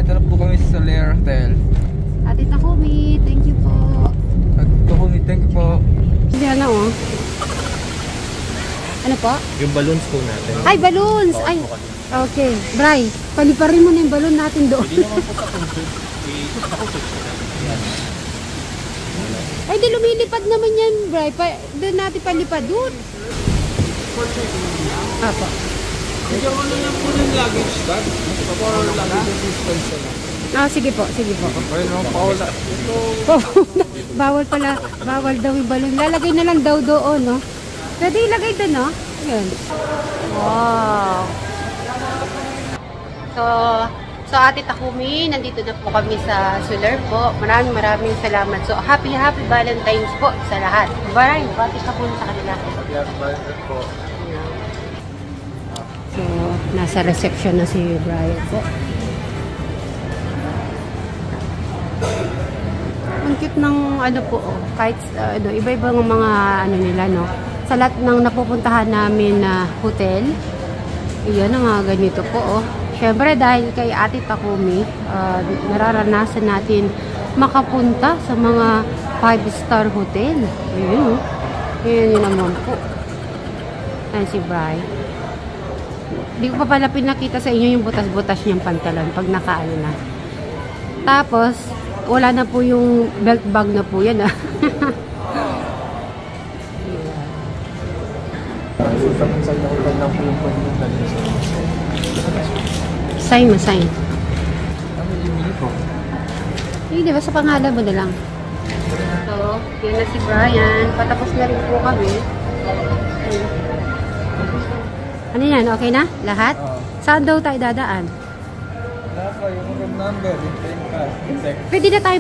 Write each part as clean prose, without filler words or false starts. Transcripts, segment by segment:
Dito na po kami sa Soler Hotel. Ate Takumi, thank you po. Ate Takumi, thank you po. Diyan na oh. Ano po? Yung balloons po natin. Ay, balloons! Ay, okay. Bray, paliparin mo na yung balloon natin doon. Hindi naman po sa concert. Ay, di lumilipad naman yan, Bray. Doon natin palipad doon. Apo. Bigyan ko na lang po ng luggage bag. For luggage assistance na. Ah, sige po, sige po. Ayun no, Paula. Bawal pala, bawal daw yung balon. Lalagay na lang daw doon, no? Pwede ilagay doon, no? Ayan. Wow. So Ate Takumi, nandito na po kami sa Soler po. Maraming salamat. So, happy Valentine's po sa lahat. Bye, bati ka po sa kanila. Happy Valentine's po. So, nasa reception na si Brian po. Ang cute ng ano po, kahit iba-ibang mga ano nila, no? Sa lahat ng napupuntahan namin na hotel, iyan ang mga ganito po, oh. Siyempre dahil kay Ate Takumi, nararanasan natin makapunta sa mga 5-star hotel. Ayun, oh. Yun naman po. Ayan si Brian. Hindi ko pa pala pinakita sa inyo yung butas-butas niyang pantalon pag nakaano na. Tapos, wala na po yung belt bag na po yan, ah. Sign mo, sign. Hindi, ba sa pangalan mo na lang. So, yun na si Brian. Patapos na rin po kami. Ano yan? Okay na? Lahat? Saan daw tayo dadaan? Yung room number, Pwede na tayo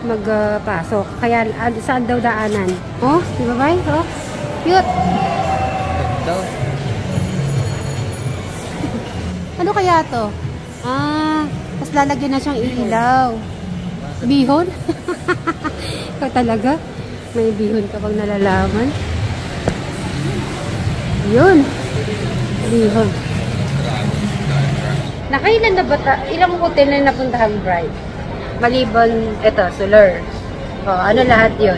magpasok. Kaya saan daw daanan? Oh, di ba ba? Oh, cute. Ano kaya to? Tapos lalagyan na siyang ilaw. Bihon? Ikaw talaga? May bihon ka pag nalalaman. Yun. Bihon. Nakailan na ba ilang hotel na napuntahan, Brian? Maliban, ito, Soler. Oh, ano lahat yun?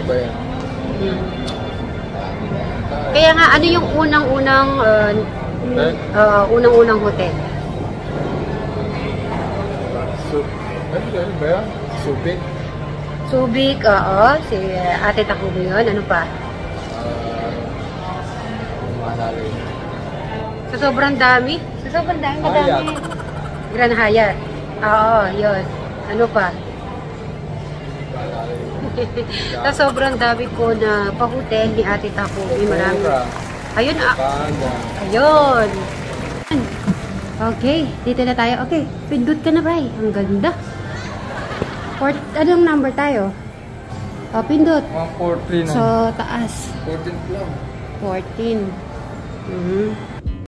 Kaya nga, ano yung unang-unang hotel? Ano ba yan? Subic? Subic, oo. Si Ate Takumi yun. Ano pa? Sa sobrang dami? Madami. Grand Hyatt. Oo, yun. Ano pa? Sa sobrang dami po na pa-hotel ni Ate Takumi. Marami. Ayun, ayun. Okay, dito na tayo. Okay, pindot ka na, Bray. Ang ganda. Anong number tayo? Oh, pindot. 143 na. So, taas. 14 lang. 14.